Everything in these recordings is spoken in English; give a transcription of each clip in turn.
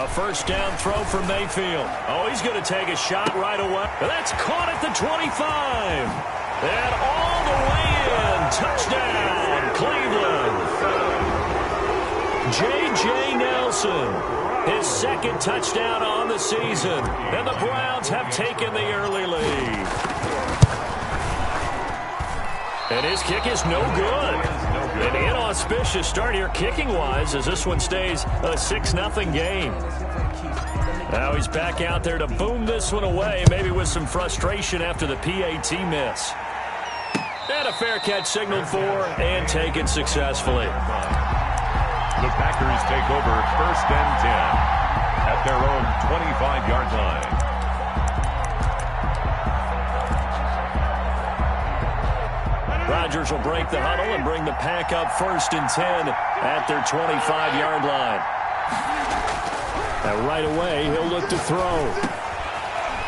A first down throw for Mayfield. Oh, he's going to take a shot right away. That's caught at the 25. And all the way in. Touchdown, Cleveland. J.J. Nelson, his second touchdown on the season. And the Browns have taken the early lead. And his kick is no good. An inauspicious start here kicking-wise as this one stays a 6-0 game. Now he's back out there to boom this one away, maybe with some frustration after the PAT miss. And a fair catch signaled for and taken successfully. The Packers take over 1st and 10 at their own 25-yard line. Rodgers will break the huddle and bring the pack up 1st and 10 at their 25-yard line. And right away, he'll look to throw.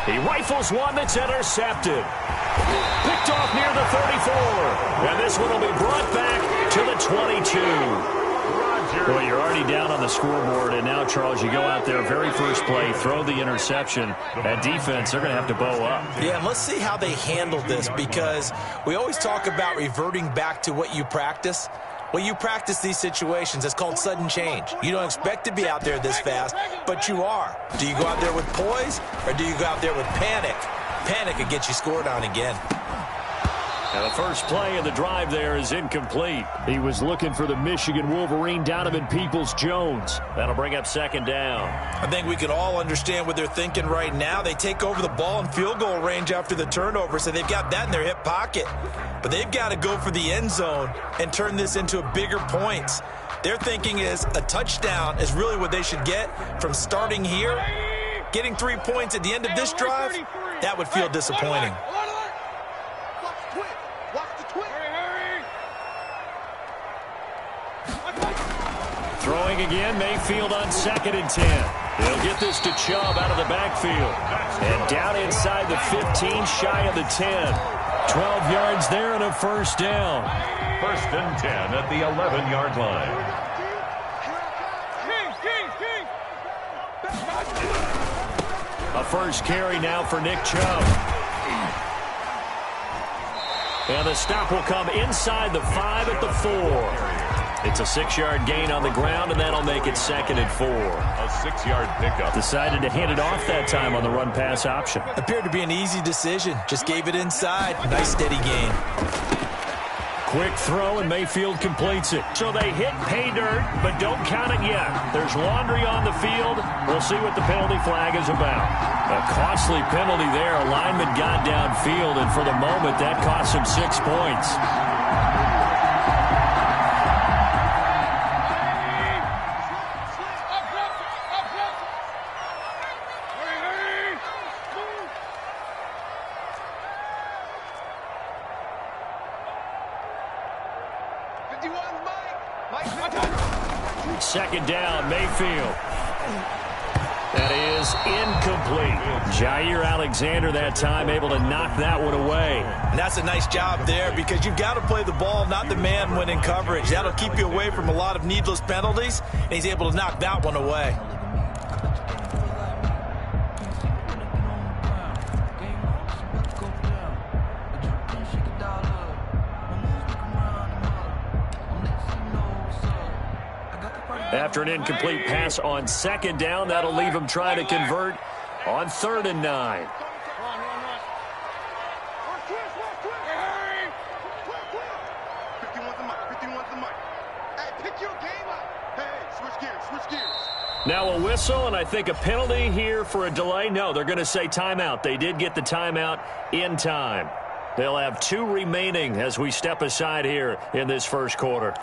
He rifles one that's intercepted. Picked off near the 34. And this one will be brought back to the 22. Well, you're already down on the scoreboard, and now, Charles, you go out there, very first play, throw the interception. That defense, they're going to have to bow up. Yeah, and let's see how they handle this, because we always talk about reverting back to what you practice. Well, you practice these situations. It's called sudden change. You don't expect to be out there this fast, but you are. Do you go out there with poise, or do you go out there with panic? Panic could get you scored on again. Now the first play of the drive there is incomplete. He was looking for the Michigan Wolverine, Donovan Peoples-Jones. That'll bring up 2nd down. I think we can all understand what they're thinking right now. They take over the ball in field goal range after the turnover, so they've got that in their hip pocket. But they've got to go for the end zone and turn this into a bigger points. Their thinking is a touchdown is really what they should get from starting here. Getting 3 points at the end of this drive, that would feel disappointing. Throwing again, Mayfield on 2nd and 10. He'll get this to Chubb out of the backfield. And down inside the 15, shy of the 10. 12 yards there and a first down. 1st and 10 at the 11-yard line. A first carry now for Nick Chubb. And the stop will come inside the 5 at the 4. It's a 6-yard gain on the ground, and that'll make it 2nd and 4. A 6-yard pickup. Decided to hand it off that time on the run-pass option. Appeared to be an easy decision. Just gave it inside. Nice steady gain. Quick throw, and Mayfield completes it. So they hit pay dirt, but don't count it yet. There's laundry on the field. We'll see what the penalty flag is about. A costly penalty there. A lineman got downfield, and for the moment, that cost him 6 points. Second down, Mayfield. That is incomplete. Jair Alexander that time able to knock that one away. And that's a nice job there, because you've got to play the ball, not the man when in coverage. That'll keep you away from a lot of needless penalties, and he's able to knock that one away. After an incomplete pass on 2nd down, that'll leave him trying to convert on 3rd and 9. Now a whistle, and I think a penalty here for a delay. No, they're going to say timeout. They did get the timeout in time. They'll have 2 remaining as we step aside here in this first quarter.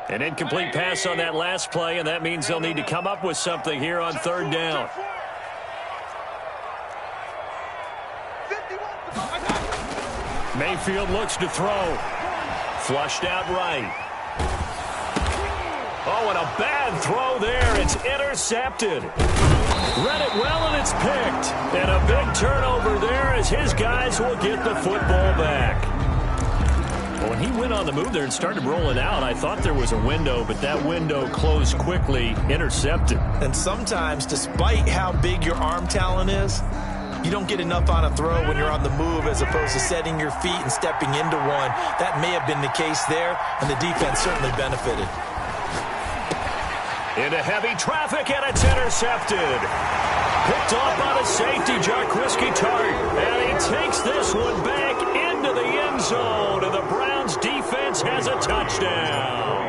An incomplete pass on that last play, and that means they'll need to come up with something here on 3rd down. Mayfield looks to throw. Flushed out right. Oh, and a bad throw there. It's intercepted. Read it well, and it's picked. And a big turnover there as his guys will get the football back. When he went on the move there and started rolling out. I thought there was a window, but that window closed quickly, intercepted. And sometimes, despite how big your arm talent is, you don't get enough on a throw when you're on the move as opposed to setting your feet and stepping into one. That may have been the case there, and the defense certainly benefited. Into heavy traffic, and it's intercepted. Picked off by the safety, Jaquiski Tartt. And he takes this one back into the end zone, and the Browns defense has a touchdown.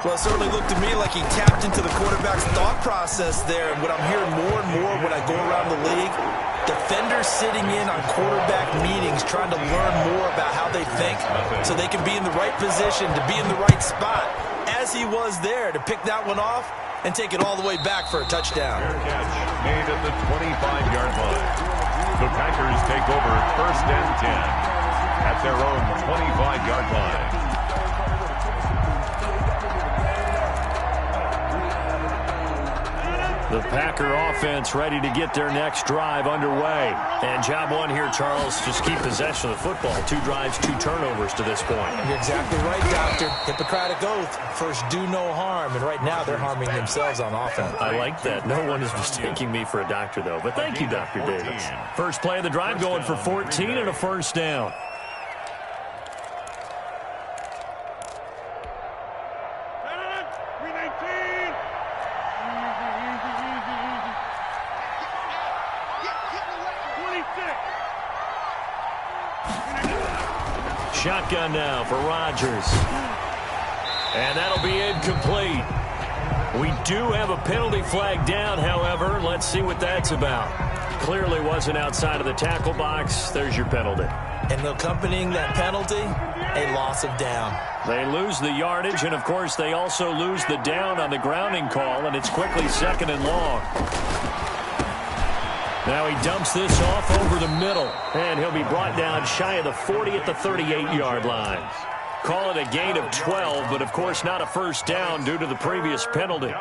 Well, it certainly looked to me like he tapped into the quarterback's thought process there. And what I'm hearing more and more when I go around the league, defenders sitting in on quarterback meetings trying to learn more about how they think so they can be in the right position to be in the right spot, as he was there to pick that one off and take it all the way back for a touchdown. Fair catch made at the 25-yard line. The Packers take over 1st and 10 at their own 25-yard line. The Packer offense ready to get their next drive underway. And job one here, Charles, just keep possession of the football. 2 drives, 2 turnovers to this point. You're exactly right, Doctor. Hippocratic oath. First, do no harm. And right now, they're harming themselves on offense. I like that. No one is mistaking me for a doctor, though. But thank you, Dr. Davis. First play of the drive going for 14 and a first down. Shotgun now for Rodgers. And that'll be incomplete. We do have a penalty flag down, however. Let's see what that's about. Clearly wasn't outside of the tackle box. There's your penalty. And accompanying that penalty, a loss of down. They lose the yardage, and, of course, they also lose the down on the grounding call, and it's quickly 2nd and long. Now he dumps this off over the middle, and he'll be brought down shy of the 40 at the 38-yard line. Call it a gain of 12, but, of course, not a first down due to the previous penalty.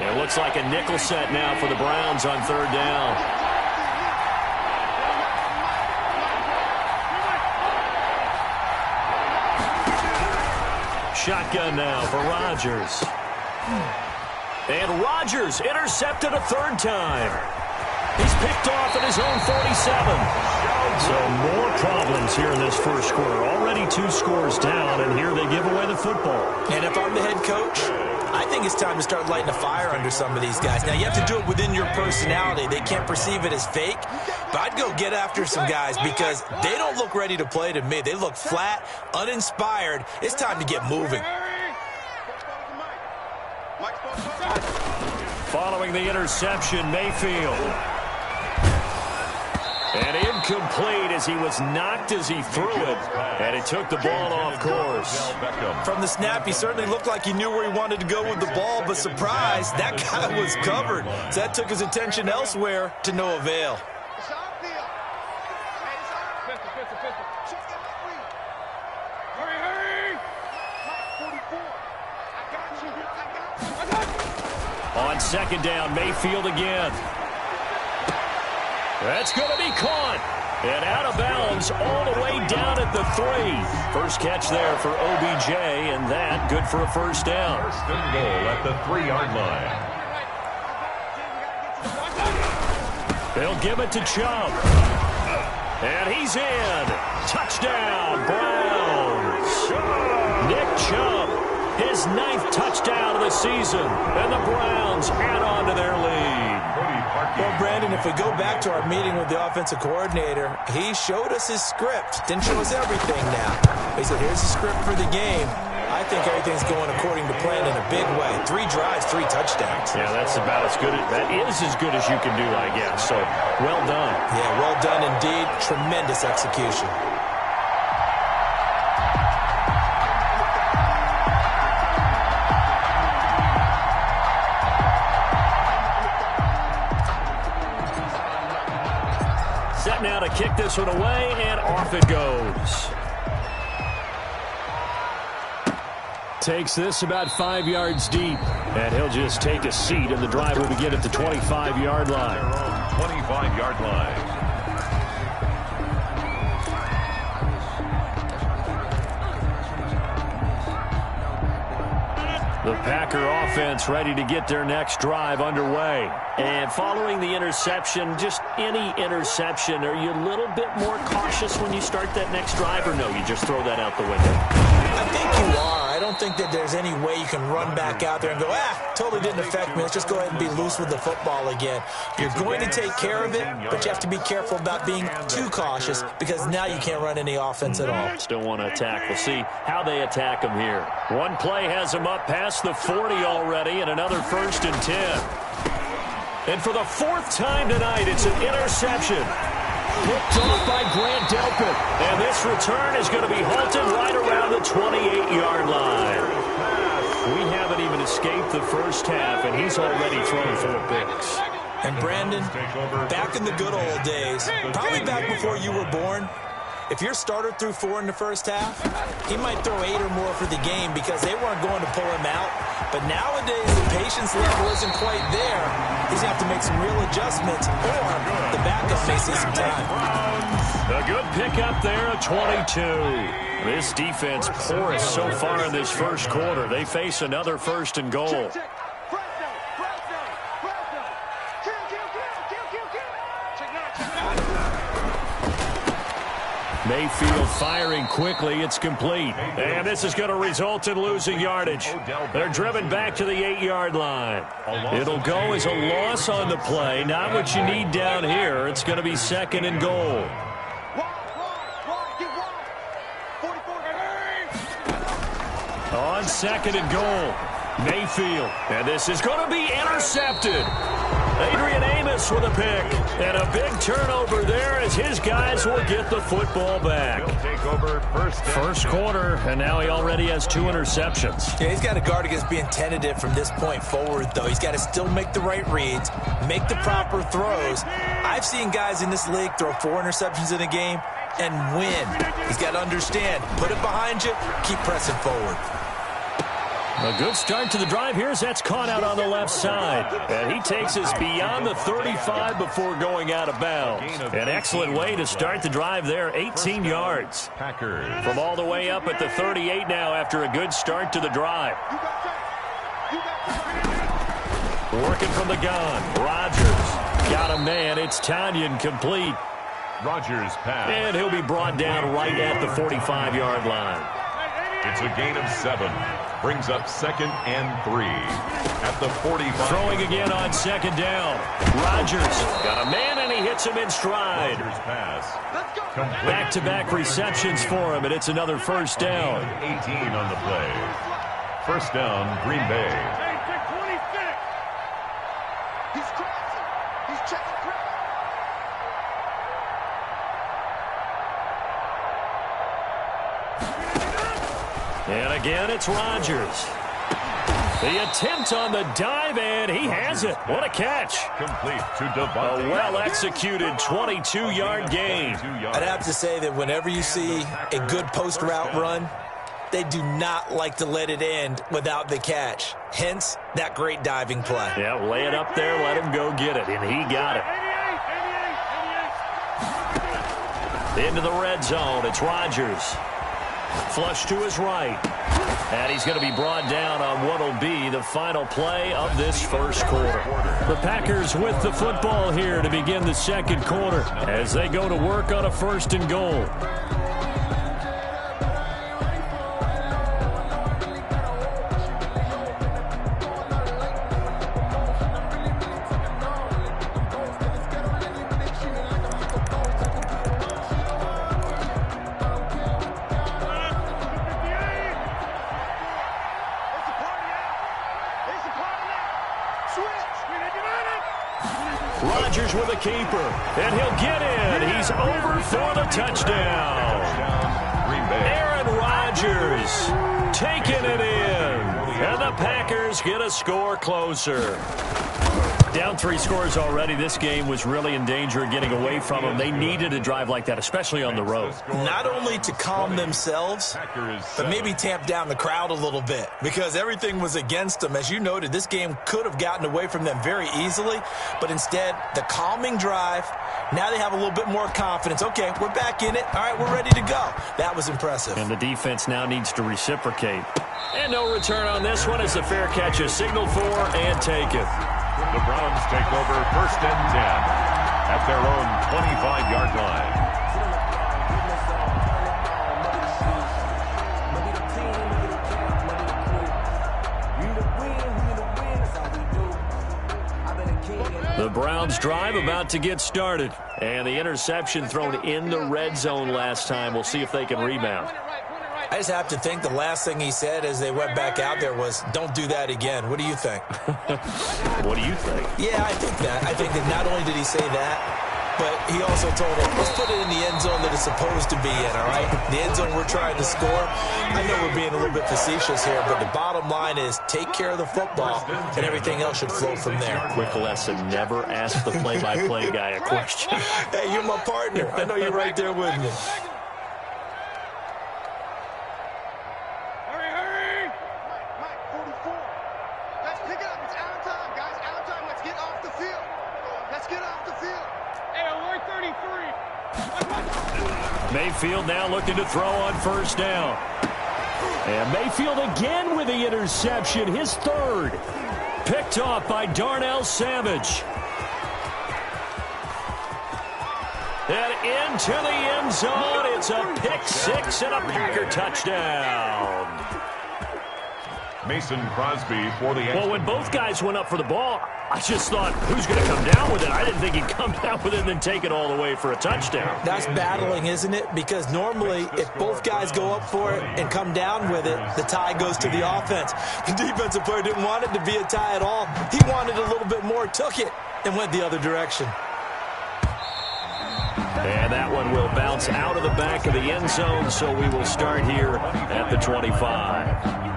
It looks like a nickel set now for the Browns on 3rd down. Shotgun now for Rodgers. And Rodgers intercepted a 3rd time. He's picked off at his own 47. So more problems here in this first quarter. Already 2 scores down, and here they give away the football. And if I'm the head coach, I think it's time to start lighting a fire under some of these guys. Now, you have to do it within your personality. They can't perceive it as fake. But I'd go get after some guys because they don't look ready to play to me. They look flat, uninspired. It's time to get moving. Following the interception, Mayfield. And incomplete as he was knocked as he threw it. And it took the ball off course. From the snap, he certainly looked like he knew where he wanted to go with the ball, but surprise, that guy was covered. So that took his attention elsewhere to no avail. On 2nd down, Mayfield again. That's going to be caught. And out of bounds all the way down at the 3. First catch there for OBJ, and that good for a first down. 1st and goal at the 3-yard line. They'll give it to Chubb. And he's in. Touchdown, Browns. Nick Chubb, his 9th touchdown of the season, and the Browns add on to their lead. Well, Brandon, if we go back to our meeting with the offensive coordinator, he showed us his script. Didn't show us everything now. He said, here's the script for the game. I think everything's going according to plan in a big way. 3 drives, 3 touchdowns. Yeah, that's about as good. That is as good as you can do, I guess. So, well done. Yeah, well done indeed. Tremendous execution. Set now to kick this one away, and off it goes. Takes this about 5 yards deep, and he'll just take a seat, and the drive will begin at the 25-yard line. 25-yard line. The Packer offense ready to get their next drive underway. And following the interception, just any interception, are you a little bit more cautious when you start that next drive, or no, you just throw that out the window? I think you are. I don't think that there's any way you can run back out there and go, totally didn't affect me. Let's just go ahead and be loose with the football again. You're going to take care of it, but you have to be careful about being too cautious because now you can't run any offense at all. Still want to attack. We'll see how they attack them here. One play has them up past the 40 already, and another 1st and 10. And for the 4th time tonight, it's an interception. Picked off by Grant Delpit. And this return is going to be halted right around the 28-yard line. We haven't even escaped the first half, and he's already thrown 4 picks. And Brandon, back in the good old days, probably back before you were born, if your starter threw 4 in the first half, he might throw 8 or more for the game because they weren't going to pull him out. But nowadays, the patience level isn't quite there. He's going to have to make some real adjustments, or the backup may see some time. A good pickup there at 22. This defense porous so far in this first quarter. They face another 1st and goal. Mayfield firing quickly. It's complete. And this is going to result in losing yardage. They're driven back to the 8-yard line. It'll go as a loss on the play. Not what you need down here. It's going to be 2nd and goal. On 2nd and goal, Mayfield. And this is going to be intercepted. Adrian Amos with a pick. And a big turnover there as his guys will get the football back. Take over first quarter, and now he already has 2 interceptions. Yeah, he's got to guard against being tentative from this point forward, though. He's got to still make the right reads, make the proper throws. I've seen guys in this league throw 4 interceptions in a game and win. He's got to understand, put it behind you, keep pressing forward. A good start to the drive here as that's caught out on the left side. And he takes us beyond the 35 before going out of bounds. An excellent way to start the drive there, 18 yards. Packers. From all the way up at the 38 now after a good start to the drive. Working from the gun, Rodgers. Got a man, it's Tanyan complete. Rodgers pass. And he'll be brought down right at the 45-yard line. It's a gain of 7. Brings up 2nd and 3 at the 45. Throwing again on 2nd down. Rodgers got a man, and he hits him in stride. Rodgers pass. Back-to-back receptions for him, and it's another 1st down. 18 on the play. 1st down, Green Bay. And again, it's Rodgers. The attempt on the dive, and he has it. What a catch. Complete to Devontae. A well-executed 22-yard gain. I'd have to say that whenever you see a good post-route run, they do not like to let it end without the catch. Hence, that great diving play. Yeah, lay it up there, let him go get it, and he got it. Into the red zone, it's Rodgers. Flush to his right. And he's going to be brought down on what will be the final play of this first quarter. The Packers with the football here to begin the 2nd quarter as they go to work on a 1st and goal. Rodgers with a keeper, and he'll get in. He's over for the touchdown. Aaron Rodgers taking it in, and the Packers get a score closer. Down 3 scores already. This game was really in danger of getting away from them. They needed a drive like that, especially on the road. Not only to calm themselves, but maybe tamp down the crowd a little bit because everything was against them. As you noted, this game could have gotten away from them very easily, but instead, the calming drive, now they have a little bit more confidence. Okay, we're back in it. All right, we're ready to go. That was impressive. And the defense now needs to reciprocate. And no return on this one as the fair catch is signaled for and taken. The Browns take over 1st and 10 at their own 25-yard line. The Browns drive about to get started. And the interception thrown in the red zone last time. We'll see if they can rebound. I just have to think the last thing he said as they went back out there was, don't do that again. What do you think? What do you think? Yeah, I think that. I think that not only did he say that, but he also told him, let's put it in the end zone that it's supposed to be in, all right? The end zone we're trying to score. I know we're being a little bit facetious here, but the bottom line is take care of the football, and everything else should flow from there. Quick lesson, never ask the play-by-play guy a question. Hey, you're my partner. I know you're right there with me. Mayfield now looking to throw on 1st down. And Mayfield again with the interception, his 3rd. Picked off by Darnell Savage. And into the end zone, it's a pick 6 and a Packer touchdown. Mason Crosby for the... Well, when both guys went up for the ball, I just thought, who's going to come down with it? I didn't think he'd come down with it and then take it all the way for a touchdown. That's battling, isn't it? Because normally, if both guys go up for it and come down with it, the tie goes to the offense. The defensive player didn't want it to be a tie at all. He wanted a little bit more, took it, and went the other direction. And that one will bounce out of the back of the end zone, so we will start here at the 25.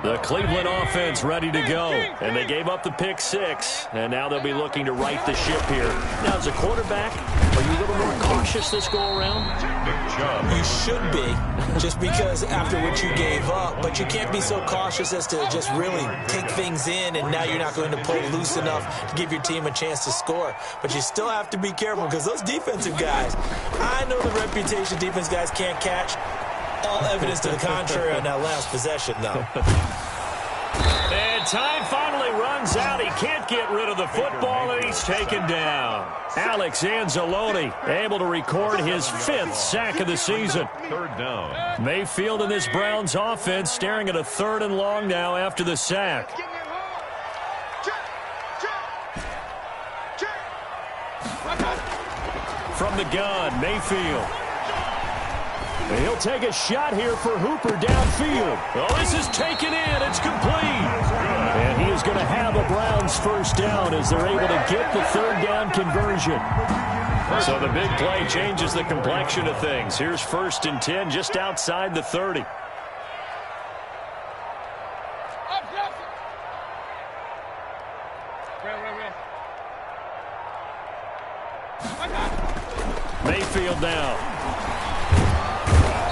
The Cleveland offense ready to go. And they gave up the pick 6. And now they'll be looking to right the ship here. Now, as a quarterback, are you a little more cautious this go-around? You should be, just because after what you gave up. But you can't be so cautious as to just really take things in, and now you're not going to pull loose enough to give your team a chance to score. But you still have to be careful because those defensive guys, I know the reputation defense guys can't catch. All evidence to the contrary on that last possession, though. And time finally runs out. He can't get rid of the football, and he's taken down. Alex Anzalone able to record his 5th sack of the season. 3rd down. Mayfield and this Browns offense staring at a 3rd and long now after the sack. From the gun, Mayfield. He'll take a shot here for Hooper downfield. Oh, this is taken in. It's complete. And he is going to have a Browns 1st down as they're able to get the 3rd down conversion. So the big play changes the complexion of things. Here's 1st and 10 just outside the 30. Mayfield now.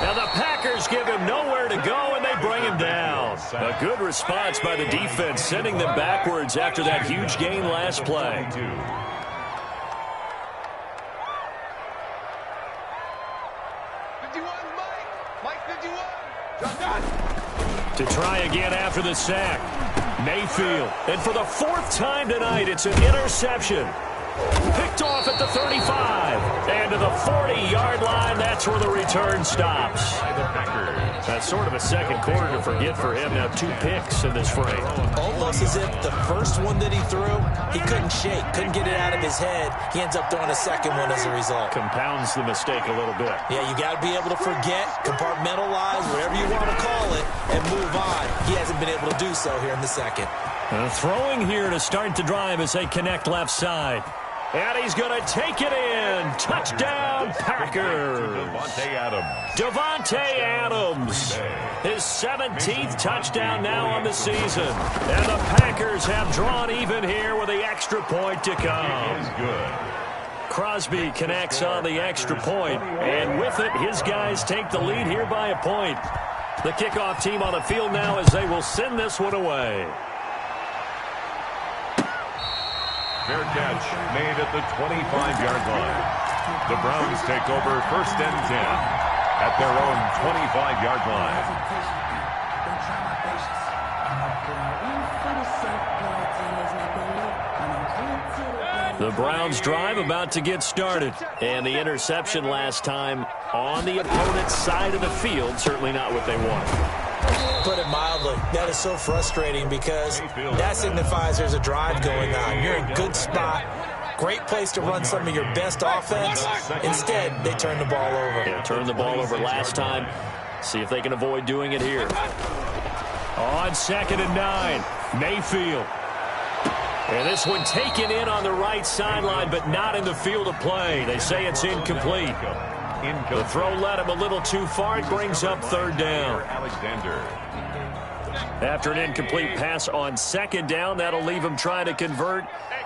Now the Packers give him nowhere to go, and they bring him down. A good response by the defense, sending them backwards after that huge gain last play. To try again after the sack. Mayfield. And for the 4th time tonight, it's an interception. Picked off at the 35. And to the 40-yard line, that's where the return stops. That's sort of a second quarter to forget for him. Now 2 picks in this frame. Almost as if the first one that he threw, he couldn't shake, couldn't get it out of his head. He ends up throwing a second one as a result. Compounds the mistake a little bit. Yeah, you got to be able to forget, compartmentalize, whatever you want to call it, and move on. He hasn't been able to do so here in the second. Throwing here to start the drive as they connect left side. And he's going to take it in. Touchdown, Packers. Davante Adams. His 17th touchdown now on the season. And the Packers have drawn even here with the extra point to come. Crosby connects on the extra point. And with it, his guys take the lead here by a point. The kickoff team on the field now as they will send this one away. Fair catch made at the 25-yard line. The Browns take over 1st and 10 at their own 25-yard line. The Browns drive about to get started. And the interception last time on the opponent's side of the field, certainly not what they want. Put it mildly, that is so frustrating because that signifies there's a drive going on. You're in a good spot. Great place to run some of your best offense. Instead, they turn the ball over. Yeah, turned the ball over last time. See if they can avoid doing it here. On 2nd and 9, Mayfield. And this one taken in on the right sideline, but not in the field of play. They say it's incomplete. The throw led him a little too far. It brings up 3rd down. After an incomplete pass on 2nd down, that'll leave him trying to convert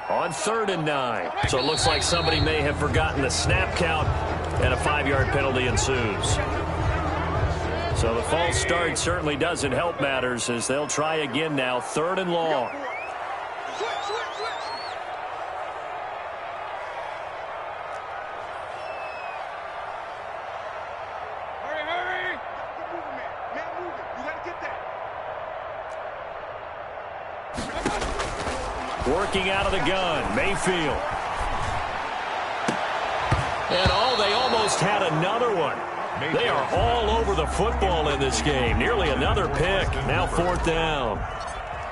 on 3rd and 9. So it looks like somebody may have forgotten the snap count, and a 5-yard penalty ensues. So the false start certainly doesn't help matters as they'll try again now, 3rd and long. Working out of the gun, Mayfield. And they almost had another one. They are all over the football in this game. Nearly another pick. Now 4th down.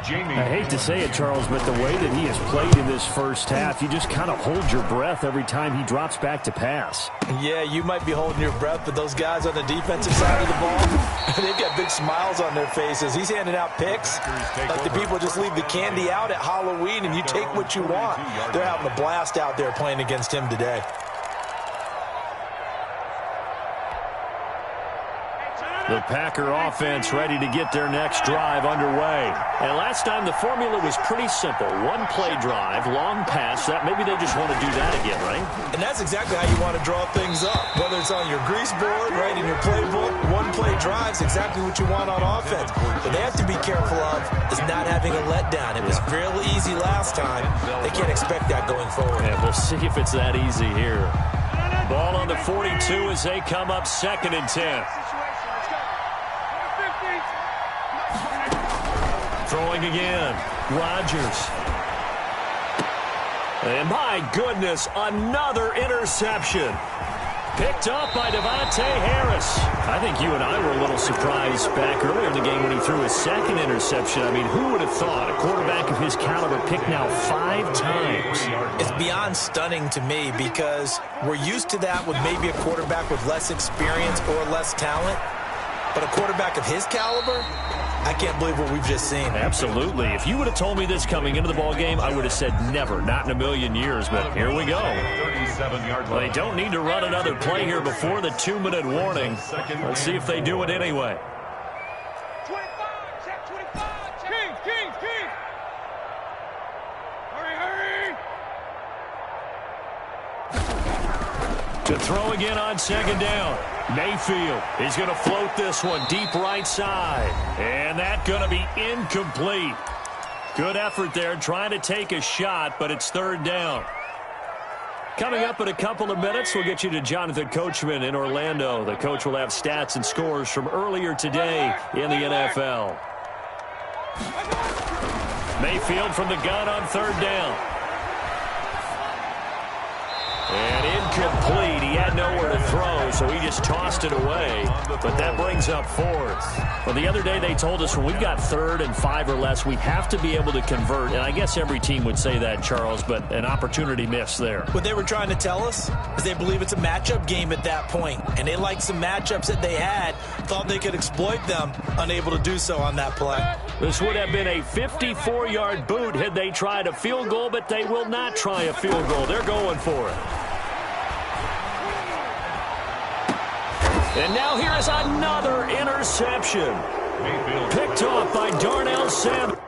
I hate to say it, Charles, but the way that he has played in this first half, you just kind of hold your breath every time he drops back to pass. Yeah, you might be holding your breath, but those guys on the defensive side of the ball, they've got big smiles on their faces. He's handing out picks like the people just leave the candy out at Halloween and you take what you want. They're having a blast out there playing against him today. The Packer offense ready to get their next drive underway. And last time the formula was pretty simple. One play drive, long pass. Maybe they just want to do that again, right? And that's exactly how you want to draw things up. Whether it's on your grease board, right, in your playbook, one play drive is exactly what you want on offense. What they have to be careful of is not having a letdown. It was real easy last time. They can't expect that going forward. Yeah, we'll see if it's that easy here. Ball on the 42 as they come up 2nd and 10. Throwing again, Rodgers. And my goodness, another interception. Picked up by Davante Harris. I think you and I were a little surprised back earlier in the game when he threw his 2nd interception. I mean, who would have thought a quarterback of his caliber picked now 5 times? It's beyond stunning to me because we're used to that with maybe a quarterback with less experience or less talent. But a quarterback of his caliber, I can't believe what we've just seen. Absolutely. If you would have told me this coming into the ball game, I would have said never, not in a million years. But here we go. Well, they don't need to run another play here before the 2-minute warning. Let's see if they do it anyway. 25, check 25, check. King. Hurry. To throw again on 2nd down. Mayfield is going to float this one deep right side. And that's going to be incomplete. Good effort there trying to take a shot, but it's 3rd down. Coming up in a couple of minutes, we'll get you to Jonathan Coachman in Orlando. The coach will have stats and scores from earlier today in the NFL. Mayfield from the gun on 3rd down. And incomplete. He had had nowhere to throw, so he just tossed it away. But that brings up fourth. Well, the other day they told us when we've got 3rd and 5 or less, we have to be able to convert. And I guess every team would say that, Charles, but an opportunity missed there. What they were trying to tell us is they believe it's a matchup game at that point. And they liked some matchups that they had, thought they could exploit them, unable to do so on that play. This would have been a 54-yard boot had they tried a field goal, but they will not try a field goal. They're going for it. And now here is another interception. Picked off by Darnell Savage.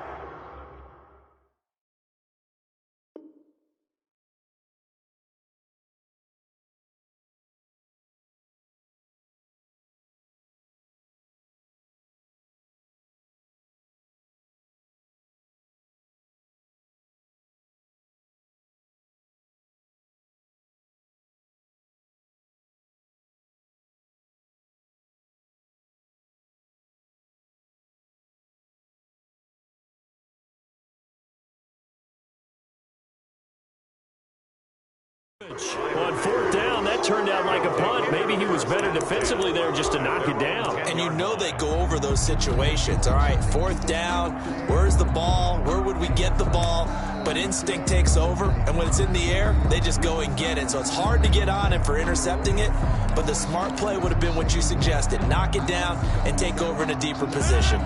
On 4th down, that turned out like a punt. Maybe he was better defensively there just to knock it down. And you know they go over those situations. All right, 4th down, where's the ball? Where would we get the ball? But instinct takes over, and when it's in the air, they just go and get it. So it's hard to get on him for intercepting it, but the smart play would have been what you suggested. Knock it down and take over in a deeper position.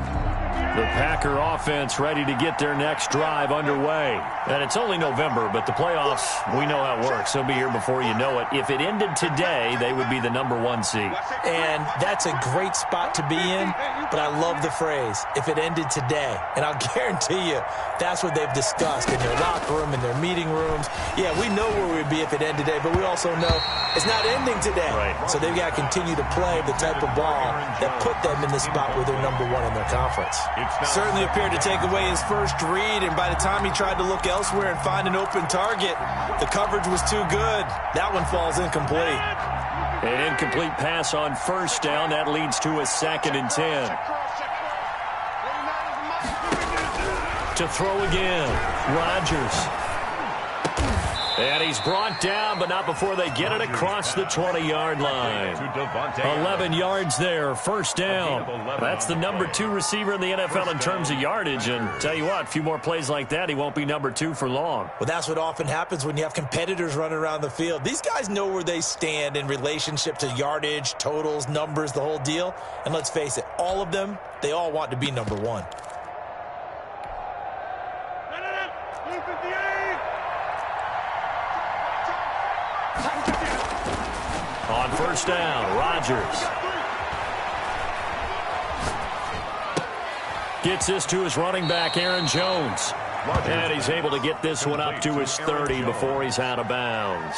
The Packer offense ready to get their next drive underway. And it's only November, but the playoffs, we know how it works. They'll be here before you know it. If it ended today, they would be the #1 seed. And that's a great spot to be in, but I love the phrase, if it ended today. And I'll guarantee you, that's what they've discussed in their locker room, in their meeting rooms. Yeah, we know where we'd be if it ended today, but we also know it's not ending today. Right. So they've got to continue to play the type of ball that put them in the spot where they're #1 in their conference. Certainly appeared to take away his first read, and by the time he tried to look elsewhere and find an open target, the coverage was too good. That one falls incomplete. An incomplete pass on 1st down. That leads to a 2nd and 10. To throw again, Rodgers. And he's brought down, but not before they get it across the 20-yard line. 11 yards there, 1st down. That's the #2 receiver in the NFL in terms of yardage. And tell you what, a few more plays like that, he won't be #2 for long. Well, that's what often happens when you have competitors running around the field. These guys know where they stand in relationship to yardage, totals, numbers, the whole deal. And let's face it, all of them, they all want to be #1. On 1st down, Rodgers gets this to his running back, Aaron Jones. And he's able to get this one up to his 30 before he's out of bounds.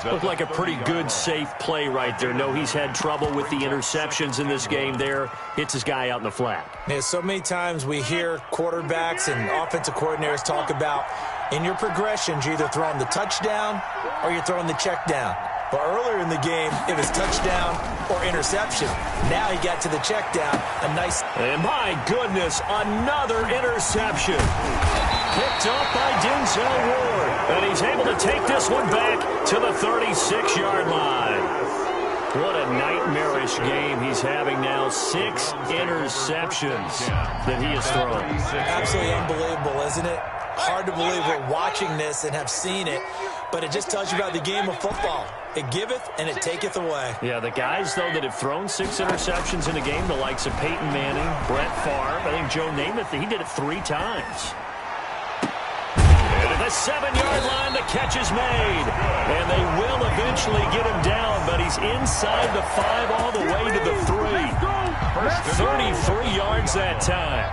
Looked like a pretty good, safe play right there. No, he's had trouble with the interceptions in this game there. Hits his guy out in the flat. Yeah, so many times we hear quarterbacks and offensive coordinators talk about in your progressions, you're either throwing the touchdown or you're throwing the check down. But earlier in the game, it was touchdown or interception. Now he got to the check down. A nice... And my goodness, another interception. Picked up by Denzel Ward. And he's able to take this one back to the 36-yard line. What a nightmarish game he's having now. 6 interceptions that he has thrown. Absolutely unbelievable, isn't it? Hard to believe we're watching this and have seen it. But it just tells you about the game of football. It giveth and it taketh away. Yeah, the guys, though, that have thrown 6 interceptions in a game, the likes of Peyton Manning, Brett Favre, I think Joe Namath, he did it 3 times. And at the 7-yard line, the catch is made. And they will eventually get him down, but he's inside the 5 all the way to the 3. 33 yards that time.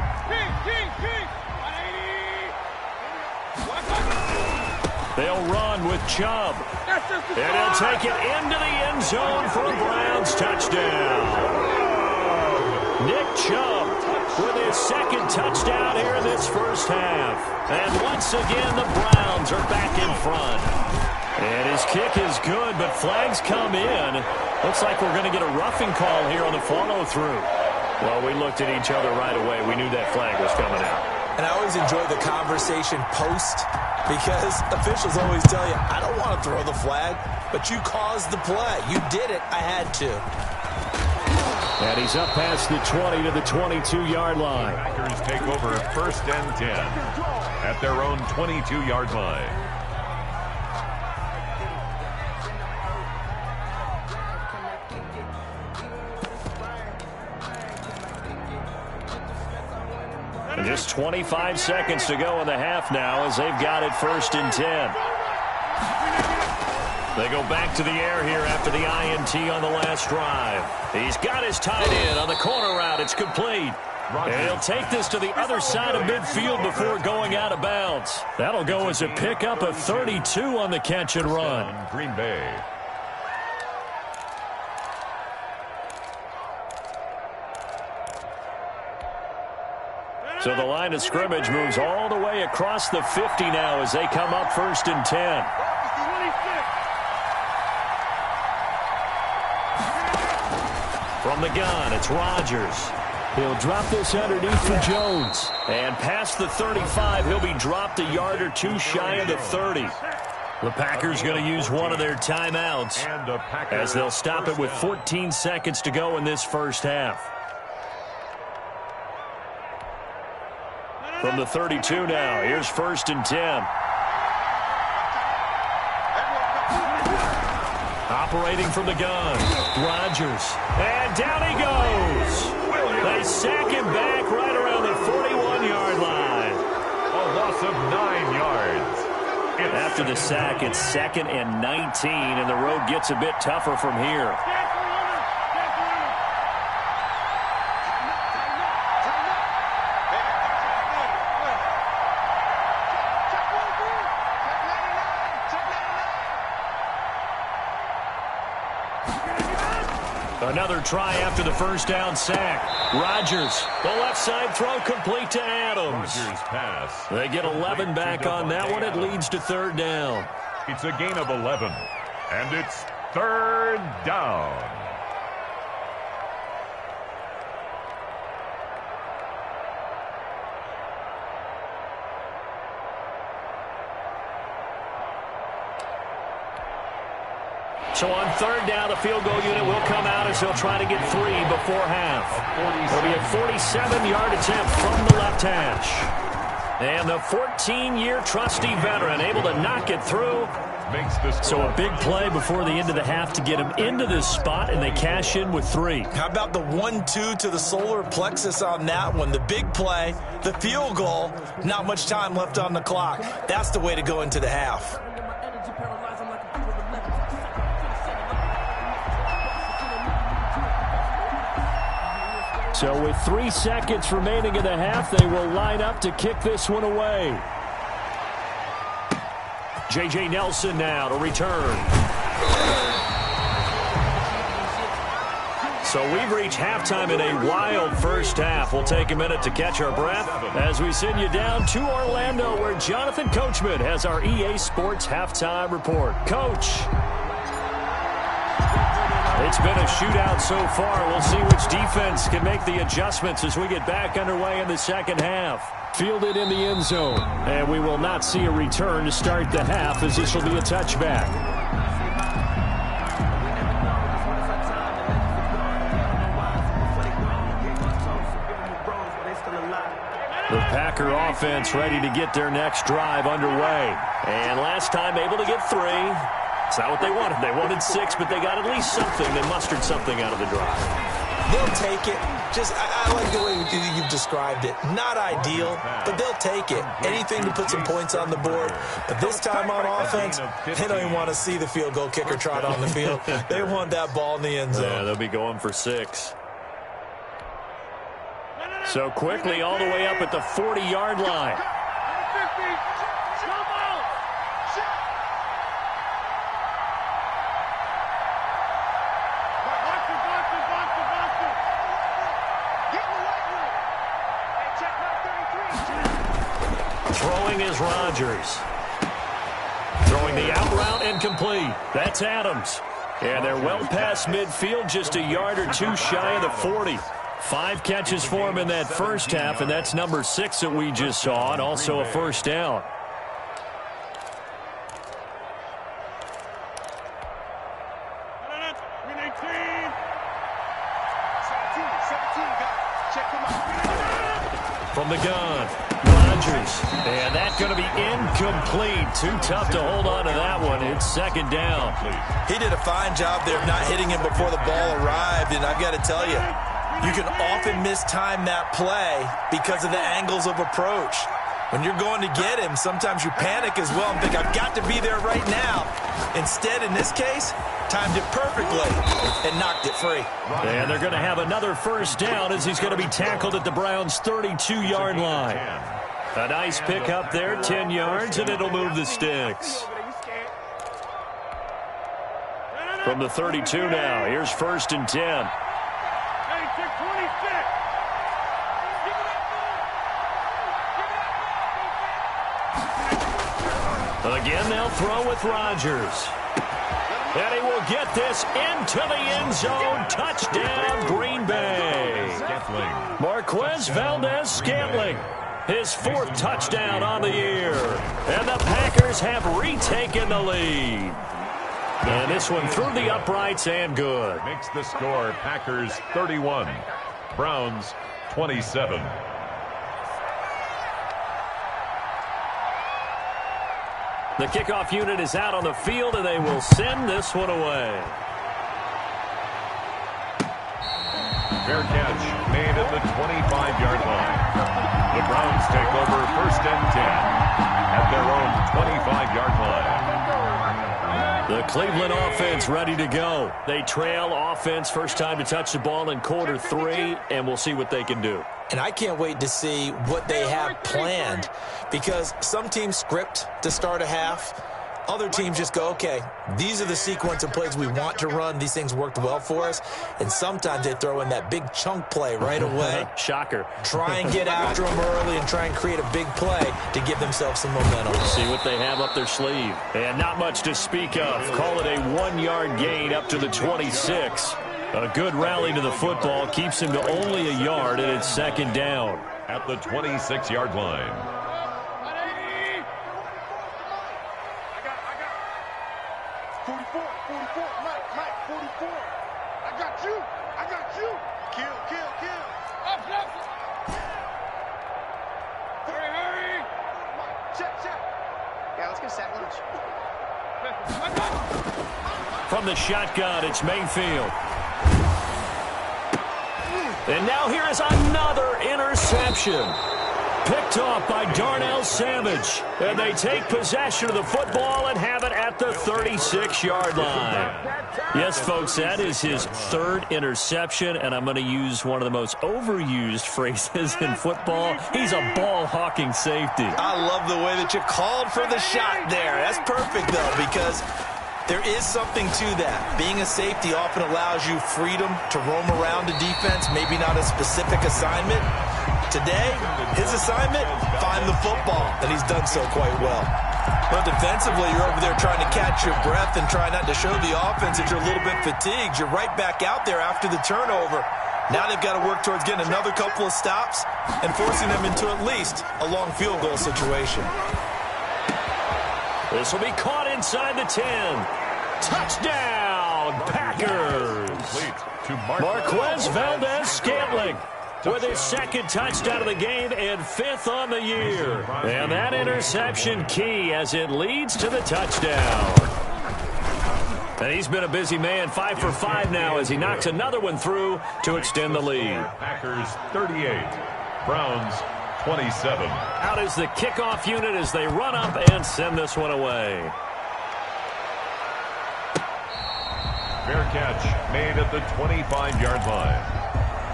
They'll run with Chubb. And he'll take it into the end zone for a Browns touchdown. Nick Chubb with his 2nd touchdown here in this first half. And once again, the Browns are back in front. And his kick is good, but flags come in. Looks like we're going to get a roughing call here on the follow-through. Well, we looked at each other right away. We knew that flag was coming out. And I always enjoy the conversation post because officials always tell you, I don't want to throw the flag, but you caused the play. You did it. I had to. And he's up past the 20 to the 22-yard line. Packers take over 1st and 10 at their own 22-yard line. Just 25 seconds to go in the half now as they've got it 1st and 10. They go back to the air here after the INT on the last drive. He's got his tight end on the corner route. It's complete. And he'll take this to the other side of midfield before going out of bounds. That'll go as a pickup of 32 on the catch and run. Green Bay. So the line of scrimmage moves all the way across the 50 now as they come up 1st and 10. From the gun, it's Rodgers. He'll drop this underneath for Jones. And past the 35, he'll be dropped a yard or two shy of the 30. The Packers going to use one of their timeouts as they'll stop it with 14 seconds to go in this first half. From the 32 now, here's 1st and 10. Operating from the gun, Rodgers. And down he goes. They sack him back right around the 41-yard line. A loss of 9 yards. After the sack, it's 2nd and 19, and the road gets a bit tougher from here. Another try after the first down sack. Rodgers, the left side throw complete to Adams. Rodgers pass. They get 11 back on that one. It leads to 3rd down. It's a gain of 11, and it's 3rd down. So on 3rd down, the field goal unit will come out as they'll try to get 3 before half. It'll be a 47-yard attempt from the left hash. And the 14-year trusty veteran able to knock it through. So a big play before the end of the half to get him into this spot, and they cash in with 3. How about the 1-2 to the solar plexus on that one? The big play, the field goal, not much time left on the clock. That's the way to go into the half. So with 3 seconds remaining in the half, they will line up to kick this one away. J.J. Nelson now to return. So we've reached halftime in a wild first half. We'll take a minute to catch our breath as we send you down to Orlando, where Jonathan Coachman has our EA Sports halftime report. Coach. It's been a shootout so far. We'll see which defense can make the adjustments as we get back underway in the second half. Fielded in the end zone. And we will not see a return to start the half, as this will be a touchback. The Packer offense ready to get their next drive underway. And last time able to get 3. It's not what they wanted. They wanted 6, but they got at least something. They mustered something out of the drive. They'll take it. I like the way you've described it. Not ideal, but they'll take it. Anything to put some points on the board. But this time on offense, they don't even want to see the field goal kicker trot on the field. They want that ball in the end zone. Yeah, they'll be going for 6. So quickly all the way up at the 40-yard line. Throwing is Rodgers. Throwing the out route and complete. That's Adams. And they're well past midfield, just a yard or two shy of the 40. 5 catches for him in that first half, and that's number 6 that we just saw, and also a first down. From the gun, Rodgers. And that's going to be incomplete. Too tough to hold on to that one. It's second down. He did a fine job there of not hitting him before the ball arrived, and I've got to tell you, you can often mistime that play because of the angles of approach. When you're going to get him, sometimes you panic as well and think, I've got to be there right now. Instead, in this case, timed it perfectly and knocked it free. And they're going to have another first down as he's going to be tackled at the Browns' 32-yard line. A nice pick up there, 10 yards, and it'll move the sticks. From the 32 now, here's 1st and 10. Again, they'll throw with Rodgers. And he will get this into the end zone. Touchdown, Green Bay. Marquez Valdes-Scantling, his 4th touchdown on the year. And the Packers have retaken the lead. And this one through the uprights and good. Makes the score Packers 31, Browns 27. The kickoff unit is out on the field, and they will send this one away. Fair catch made at the 25-yard line. The Browns take over 1st and 10 at their own 25-yard line. The Cleveland offense ready to go. They trail offense, first time to touch the ball in quarter 3, and we'll see what they can do. And I can't wait to see what they have planned, because some teams script to start a half. Other teams just go, okay, these are the sequence of plays we want to run. These things worked well for us. And sometimes they throw in that big chunk play right away. Shocker. Try and get after them early and try and create a big play to give themselves some momentum. See what they have up their sleeve. And not much to speak of. Call it a 1-yard gain up to the 26. A good rally to the football keeps him to only a yard, and it's second down. At the 26-yard line. From the shotgun, it's Mayfield. And now here is another interception. Picked off by Darnell Savage. And they take possession of the football and have it at the 36-yard line. Yes, folks, that is his 3rd interception, and I'm going to use one of the most overused phrases in football. He's a ball-hawking safety. I love the way that you called for the shot there. That's perfect, though, because there is something to that. Being a safety often allows you freedom to roam around the defense, maybe not a specific assignment. Today, his assignment, find the football, and he's done so quite well. But defensively, you're over there trying to catch your breath and try not to show the offense that you're a little bit fatigued. You're right back out there after the turnover. Now they've got to work towards getting another couple of stops and forcing them into at least a long field goal situation. This will be caught inside the 10. Touchdown, Packers. Marquez Valdes-Scantling with his 2nd touchdown of the game and 5th on the year. And that interception key as it leads to the touchdown. And he's been a busy man, 5 for 5 now as he knocks another one through to extend the lead. Packers 38, Browns 27. Out is the kickoff unit as they run up and send this one away. Fair catch made at the 25-yard line.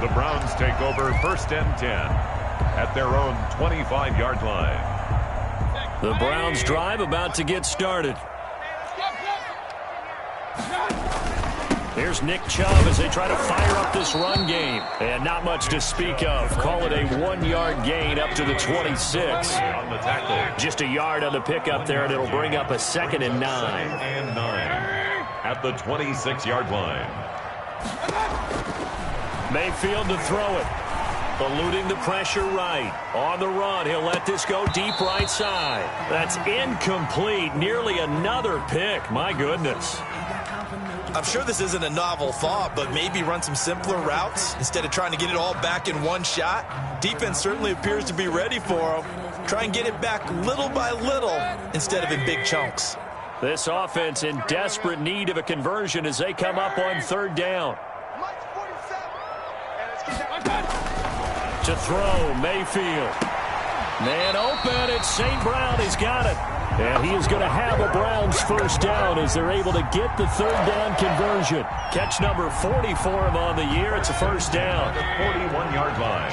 The Browns take over 1st and 10 at their own 25-yard line. The Browns drive about to get started. Here's Nick Chubb as they try to fire up this run game. And not much to speak of. Call it a 1-yard gain up to the 26. On the tackle. Just a yard on the pickup there, and it'll bring up a 2nd and 9. 2nd and 9 at the 26-yard line. Mayfield to throw it. Eluding the pressure right. On the run, he'll let this go deep right side. That's incomplete. Nearly another pick. My goodness. I'm sure this isn't a novel thought, but maybe run some simpler routes instead of trying to get it all back in one shot. Defense certainly appears to be ready for him. Try and get it back little by little instead of in big chunks. This offense in desperate need of a conversion as they come up on third down. To throw, Mayfield. Man open, it's St. Brown. He's got it. And he is going to have a Browns first down as they're able to get the third down conversion. Catch number 40 for him on the year. It's a first down. 41-yard line.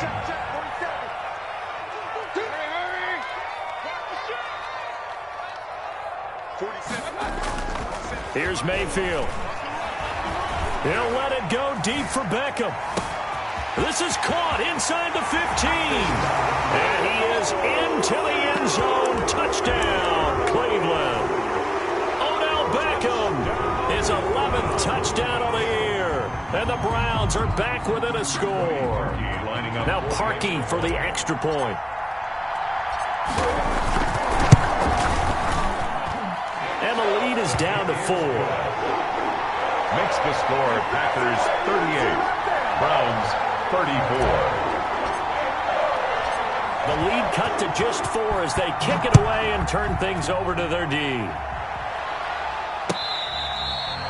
Here's Mayfield. He'll let it go deep for Beckham. This is caught inside the 15. And he is into the end zone. Touchdown, Cleveland. Odell Beckham, his 11th touchdown of the year. And the Browns are back within a score. Now Parkey for the extra point. And the lead is down to 4. Makes the score Packers 38, Browns 34. The lead cut to just 4 as they kick it away and turn things over to their D.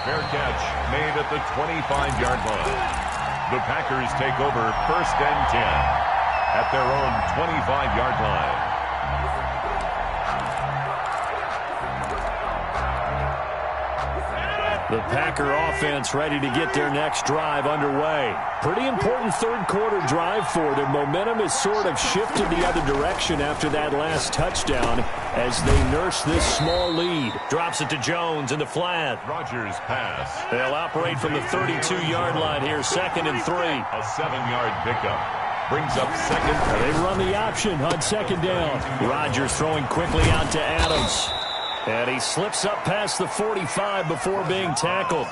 Fair catch made at the 25-yard line. The Packers take over first and 10 at their own 25-yard line. The Packer offense ready to get their next drive underway. Pretty important third quarter drive for them. Momentum has sort of shifted the other direction after that last touchdown as they nurse this small lead. Drops it to Jones in the flat. Rodgers pass. They'll operate from the 32-yard line here, 2nd and 3. A 7-yard pickup. Brings up second. They run the option on second down. Rodgers throwing quickly out to Adams. And he slips up past the 45 before being tackled.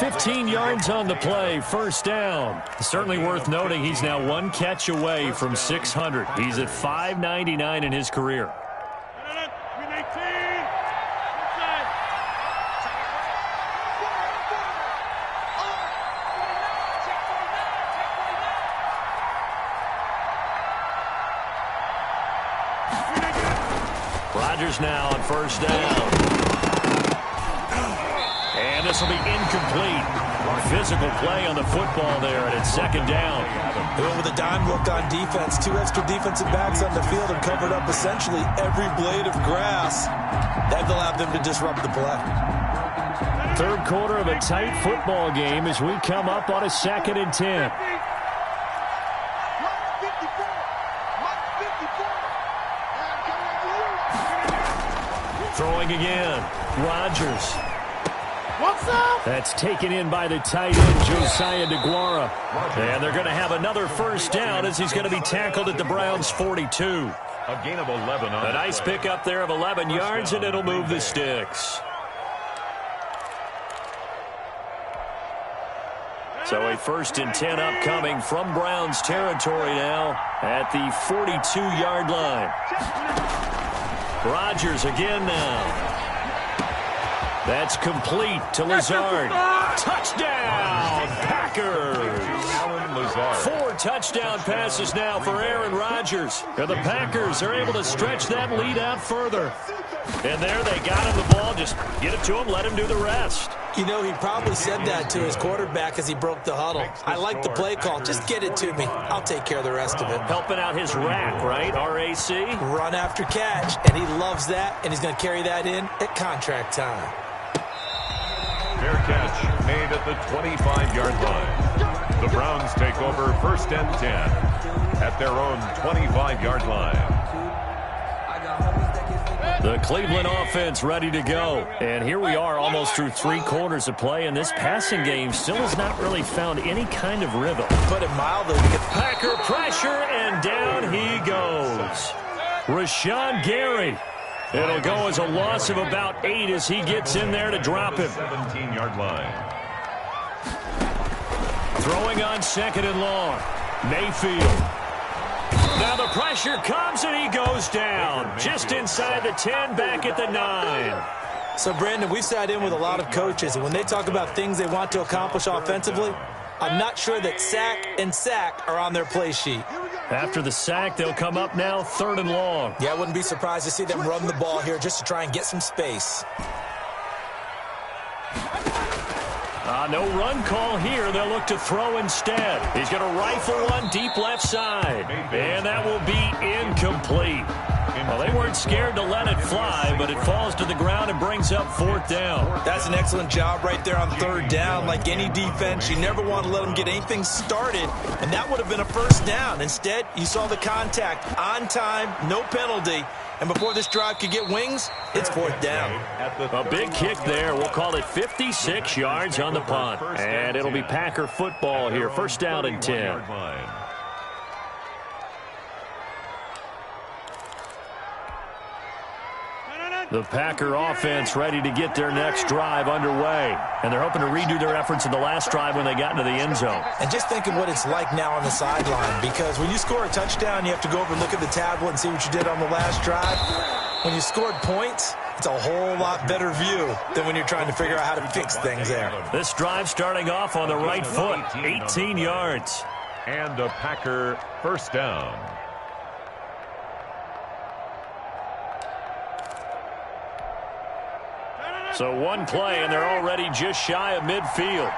15 yards on the play, first down. Certainly worth noting he's now 1 catch away from 600. He's at 599 in his career. Rodgers now on first down. And this will be incomplete. Physical play on the football there, and it's second down. They went with a dime look on defense. 2 extra defensive backs on the field and covered up essentially every blade of grass. That allowed them to disrupt the play. Third quarter of a tight football game as we come up on a 2nd and 10. Throwing again. Rodgers. What's up? That's taken in by the tight end, Josiah DeGuara. And they're going to have another first down as he's going to be tackled at the Browns' 42. A gain of 11 on a nice pickup there of 11 yards, and it'll move the sticks. So a 1st and 10 upcoming from Browns territory now at the 42-yard line. Rodgers again now. That's complete to Lazard. Touchdown, Packers. 4 touchdown passes now for Aaron Rodgers. And the Packers are able to stretch that lead out further. And there they got him the ball. Just get it to him, let him do the rest. You know, he probably said that to his quarterback as he broke the huddle. I like the play call. Just get it to me. I'll take care of the rest of it. Helping out his rack, right? RAC? Run after catch, and he loves that, and he's going to carry that in at contract time. Fair catch made at the 25-yard line. The Browns take over 1st and 10 at their own 25-yard line. The Cleveland offense ready to go. And here we are almost through 3 quarters of play, and this passing game still has not really found any kind of rhythm. Put it mildly. Packer pressure, and down he goes. Rashawn Gary. It'll go as a loss of about 8 as he gets in there to drop him. 17-yard line. Throwing on 2nd and long. Mayfield. Now the pressure comes and he goes down. Just inside the 10, back at the 9. So, Brandon, we've sat in with a lot of coaches, and when they talk about things they want to accomplish offensively, I'm not sure that sack and sack are on their play sheet. After the sack, they'll come up now 3rd and long. Yeah, I wouldn't be surprised to see them run the ball here just to try and get some space. No run call here. They'll look to throw instead. He's going to rifle one deep left side. And that will be incomplete. Well, they weren't scared to let it fly, but it falls to the ground and brings up 4th down. That's an excellent job right there on 3rd down. Like any defense, you never want to let them get anything started, and that would have been a 1st down. Instead, you saw the contact on time, no penalty, and before this drive could get wings, it's 4th down. A big kick there. We'll call it 56 yards on the punt, and it'll be Packer football here. 1st down and 10. The Packer offense ready to get their next drive underway. And they're hoping to redo their efforts in the last drive when they got into the end zone. And just think of what it's like now on the sideline, because when you score a touchdown, you have to go over and look at the tablet and see what you did on the last drive. When you scored points, it's a whole lot better view than when you're trying to figure out how to fix things there. This drive starting off on the right foot, 18 yards. And a Packer 1st down. So one play, and they're already just shy of midfield.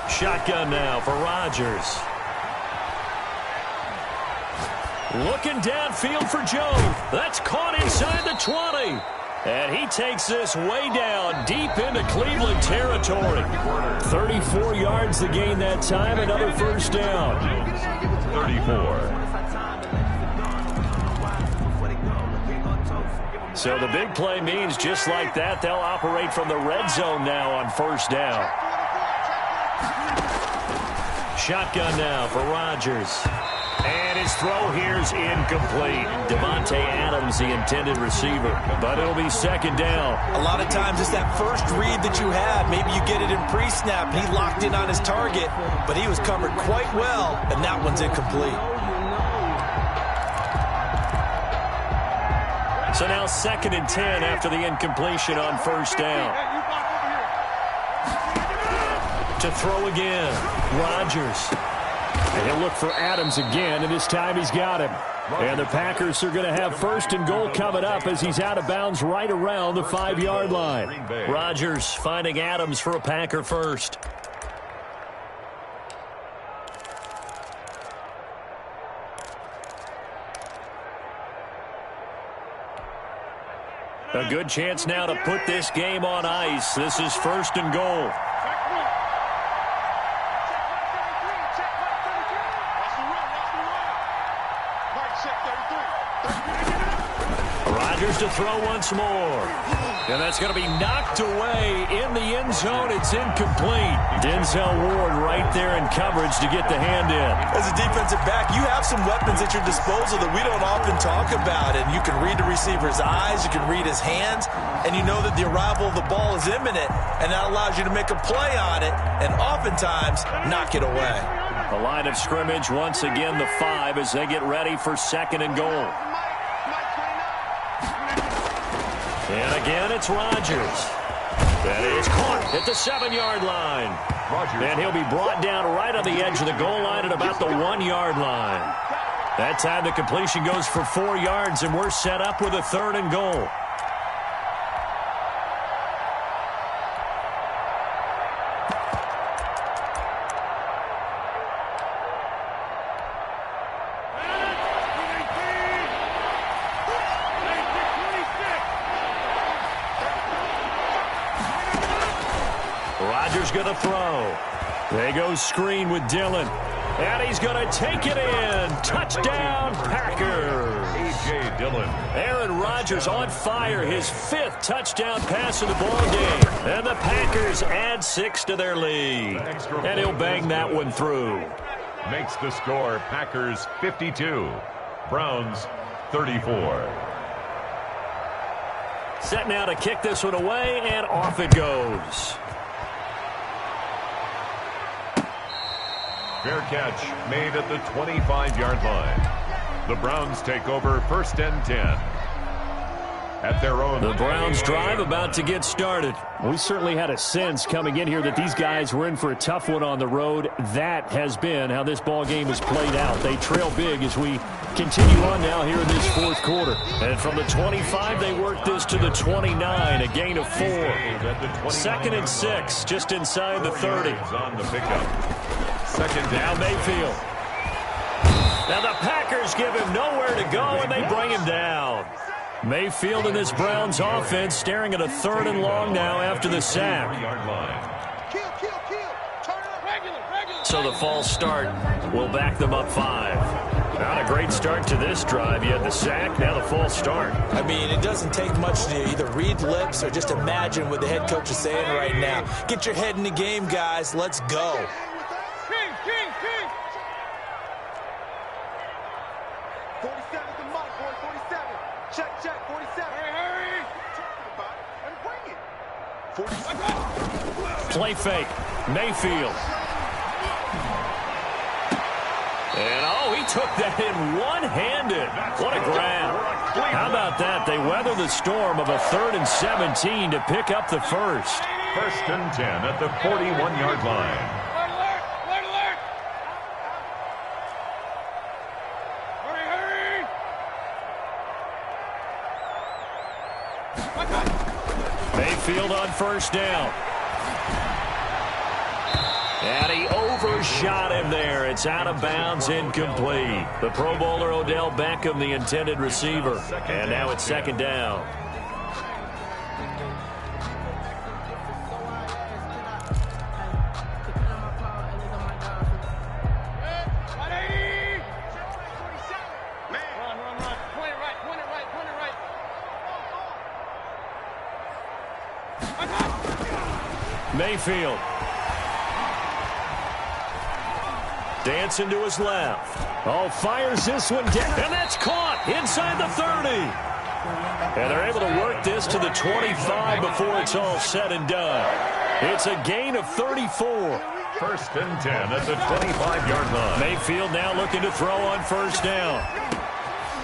Shotgun now for Rodgers. Looking downfield for Jones. That's caught inside the 20. And he takes this way down, deep into Cleveland territory. 34 yards to gain that time, another 1st down. 34. So the big play means just like that, they'll operate from the red zone now on 1st down. Shotgun now for Rodgers. And his throw here's incomplete. Devontae Adams, the intended receiver. But it'll be 2nd down. A lot of times it's that first read that you had. Maybe you get it in pre-snap. He locked in on his target, but he was covered quite well, and that one's incomplete. So now 2nd and 10 after the incompletion on 1st down. To throw again, Rodgers. And he'll look for Adams again, and this time he's got him. And the Packers are going to have 1st and goal coming up as he's out of bounds right around the 5-yard line. Rodgers finding Adams for a Packer 1st. A good chance now to put this game on ice. This is 1st and goal. Rodgers to throw once more. And that's going to be knocked away in the end zone. It's incomplete. Denzel Ward right there in coverage to get the hand in. As a defensive back, you have some weapons at your disposal that we don't often talk about. And you can read the receiver's eyes, you can read his hands, and you know that the arrival of the ball is imminent. And that allows you to make a play on it and oftentimes knock it away. The line of scrimmage once again the 5 as they get ready for 2nd and goal. And again, it's Rodgers. That is caught at the 7-yard line. And he'll be brought down right on the edge of the goal line at about the 1-yard line. That time the completion goes for 4 yards, and we're set up with a 3rd and goal. Rodgers going to throw. There goes screen with Dillon. And he's going to take it in. Touchdown, Packers. A.J. Dillon. Aaron Rodgers on fire. His 5th touchdown pass of the ball game. And the Packers add 6 to their lead. And he'll bang that one through. Makes the score Packers 52. Browns 34. Set now to kick this one away, and off it goes. Fair catch made at the 25-yard line. The Browns take over 1st and 10. At their own. The Browns drive about to get started. We certainly had a sense coming in here that these guys were in for a tough one on the road. That has been how this ball game has played out. They trail big as we continue on now here in this fourth quarter. And from the 25, they work this to the 29, a gain of 4. 2nd and 6, just inside the 30. On the pickup. 2nd down. Mayfield. Now the Packers give him nowhere to go, and they bring him down. Mayfield and this Browns offense staring at a 3rd and long now after the sack. So the false start will back them up 5. Not a great start to this drive. You had the sack, now the false start. I mean, it doesn't take much to either read lips or just imagine what the head coach is saying right now. Get your head in the game, guys. Let's go. Play fake. Mayfield. And, oh, he took that in one-handed. What a grab. How about that? They weather the storm of a 3rd and 17 to pick up the first. 1st and 10 at the 41-yard line. Mayfield on 1st down. And he overshot him there. It's out of bounds, incomplete. The Pro Bowler Odell Beckham, the intended receiver. And now it's 2nd down. Mayfield. Dancing to his left. Oh, fires this one down. And that's caught inside the 30. And they're able to work this to the 25 before it's all said and done. It's a gain of 34. 1st and 10 at the 25-yard line. Mayfield now looking to throw on 1st down.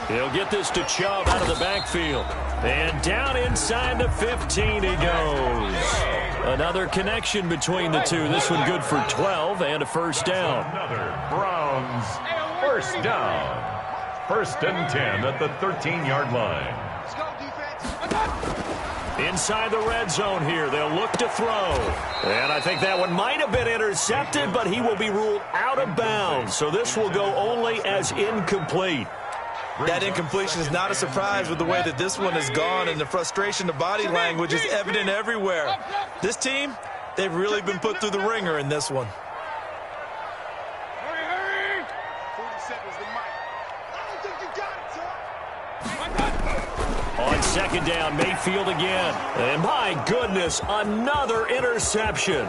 He'll get this to Chubb out of the backfield. And down inside the 15 he goes. Another connection between the two. This one good for 12 and a 1st down. Another Browns 1st down. 1st and 10 at the 13-yard line. Inside the red zone here. They'll look to throw. And I think that one might have been intercepted, but he will be ruled out of bounds. So this will go only as incomplete. That incompletion is not a surprise with the way that this one has gone, and the frustration, the body language is evident everywhere. This team, they've really been put through the ringer in this one. On 2nd down, Mayfield again. And my goodness, another interception.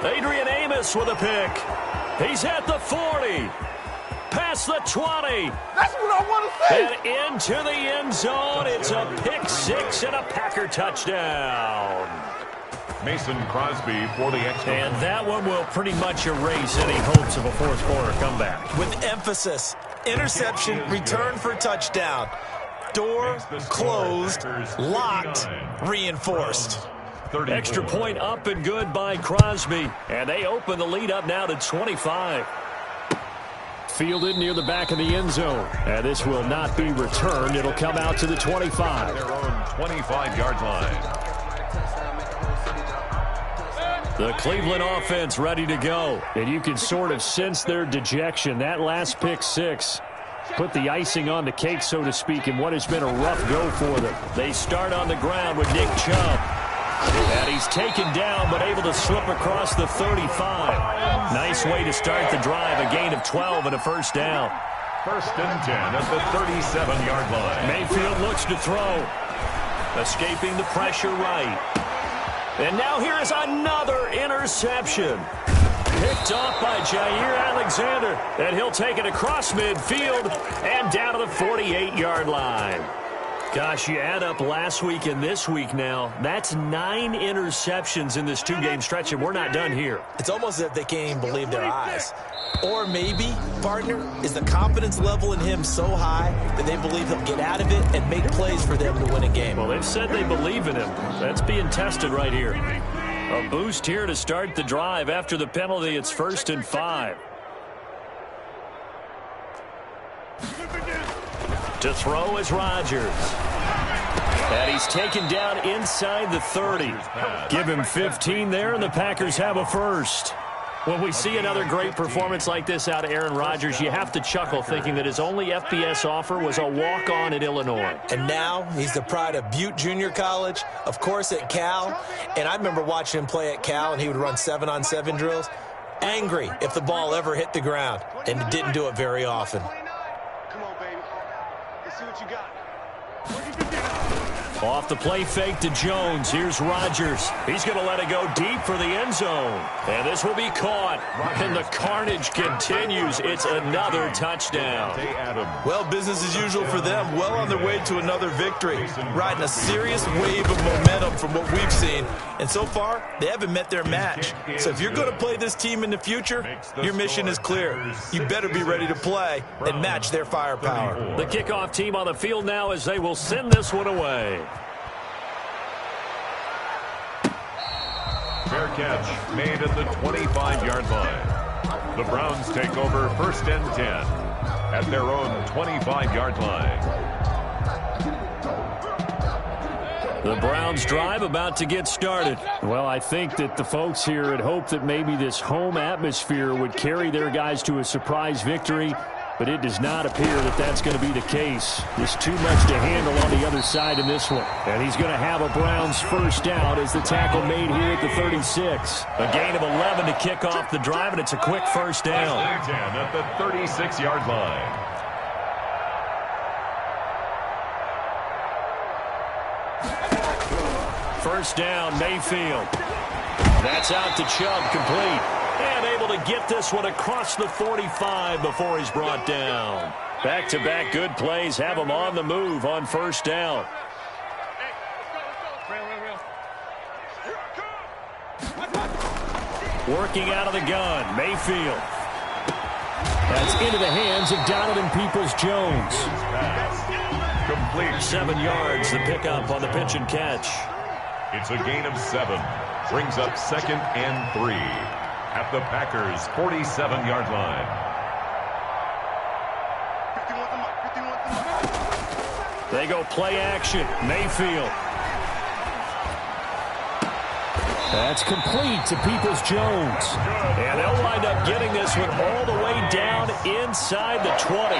Adrian Amos with a pick. He's at the 40. Past the 20. That's what I want to say. And into the end zone. It's a pick 6 and a Packer touchdown. Mason Crosby for the extra. And that one will pretty much erase any hopes of a fourth quarter comeback. With emphasis. Interception, return for touchdown. Door closed, locked, reinforced. Extra point up and good by Crosby. And they open the lead up now to 25. Fielded near the back of the end zone. And this will not be returned. It'll come out to the 25. Their own 25-yard line. The Cleveland offense ready to go. And you can sort of sense their dejection. That last pick 6 put the icing on the cake, so to speak, in what has been a rough go for them. They start on the ground with Nick Chubb. And he's taken down, but able to slip across the 35. Nice way to start the drive. A gain of 12 and a 1st down. 1st and 10 at the 37-yard line. Mayfield looks to throw. Escaping the pressure right. And now here is another interception. Picked off by Jair Alexander. And he'll take it across midfield and down to the 48-yard line. Gosh, you add up last week and this week now, that's 9 interceptions in this 2-game stretch, and we're not done here. It's almost as if they can't even believe their eyes. Or maybe, partner, is the confidence level in him so high that they believe he'll get out of it and make plays for them to win a game. Well, they've said they believe in him. That's being tested right here. A boost here to start the drive. After the penalty, it's 1st and 5. To throw is Rodgers. And he's taken down inside the 30. Give him 15 there, and the Packers have a first. When we see another great performance like this out of Aaron Rodgers, you have to chuckle thinking that his only FBS offer was a walk-on at Illinois. And now he's the pride of Butte Junior College, of course at Cal. And I remember watching him play at Cal, and he would run 7-on-7 drills. Angry if the ball ever hit the ground, and it didn't do it very often. Off the play fake to Jones. Here's Rodgers. He's going to let it go deep for the end zone. And this will be caught. And the carnage continues. It's another touchdown. Well, business as usual for them. Well on their way to another victory. Riding a serious wave of momentum from what we've seen. And so far, they haven't met their match. So if you're going to play this team in the future, your mission is clear. You better be ready to play and match their firepower. The kickoff team on the field now as they will send this one away. Fair catch made at the 25-yard line. The Browns take over 1st and 10 at their own 25-yard line. The Browns drive about to get started. Well, I think that the folks here had hoped that maybe this home atmosphere would carry their guys to a surprise victory, but it does not appear that that's going to be the case. There's too much to handle on the other side in this one. And he's going to have a Browns first down as the tackle made here at the 36. A gain of 11 to kick off the drive, and it's a quick first down. 10 at the 36-yard line. First down, Mayfield. That's out to Chubb, complete. And able to get this one across the 45 before he's brought down. Back-to-back good plays have him on the move on first down. Working out of the gun, Mayfield. That's into the hands of Donovan Peoples-Jones. Complete. 7 yards, the pickup on the pitch and catch. It's a gain of 7. Brings up 2nd and 3 at the Packers' 47-yard line. They go play action. Mayfield. That's complete to Peoples-Jones. And they'll wind up getting this one all the way down inside the 20.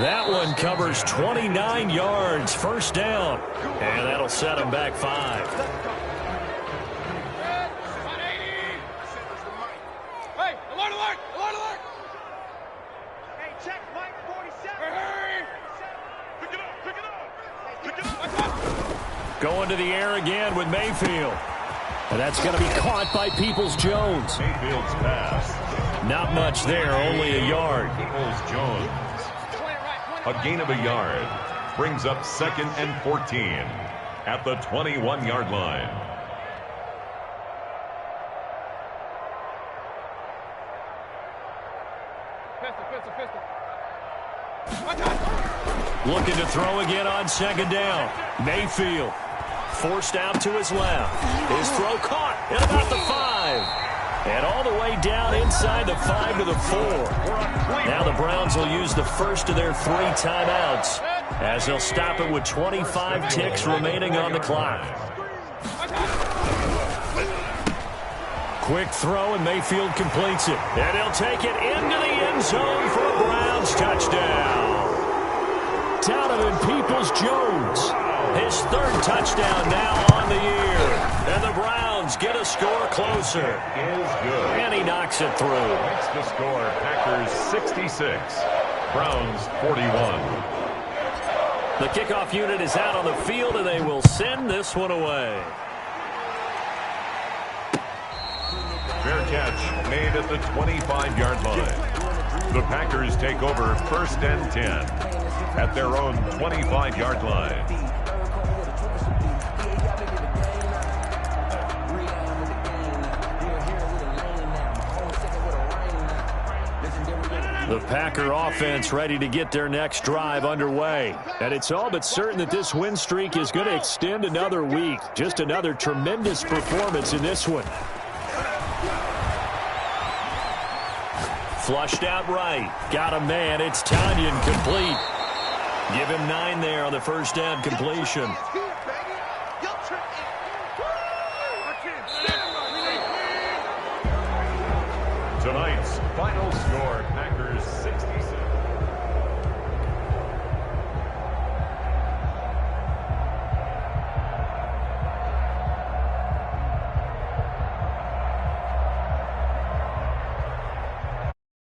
That one covers 29 yards. First down. And that'll set them back 5. Going to the air again with Mayfield. And that's going to be caught by Peoples-Jones. Mayfield's pass. Not much there, only a yard. Peoples-Jones. A gain of a yard. Brings up 2nd and 14 at the 21-yard line. Looking to throw again on second down. Mayfield forced out to his left. His throw caught at about the 5. And all the way down inside the 5 to the 4. Now the Browns will use the first of their 3 timeouts as they'll stop it with 25 ticks remaining on the clock. Quick throw, and Mayfield completes it. And he'll take it into the end zone for a Browns touchdown. Donovan Peoples-Jones, his 3rd touchdown now on the year. And the Browns get a score closer. Is good. And he knocks it through. Makes the score Packers 66, Browns 41. The kickoff unit is out on the field, and they will send this one away. Fair catch made at the 25-yard line. The Packers take over 1st and 10 at their own 25-yard line. The Packer offense ready to get their next drive underway. And it's all but certain that this win streak is going to extend another week. Just another tremendous performance in this one. Flushed out right. Got a man. It's Tonyan complete. Give him 9 there on the first down completion. Tonight's final score, Packers 66.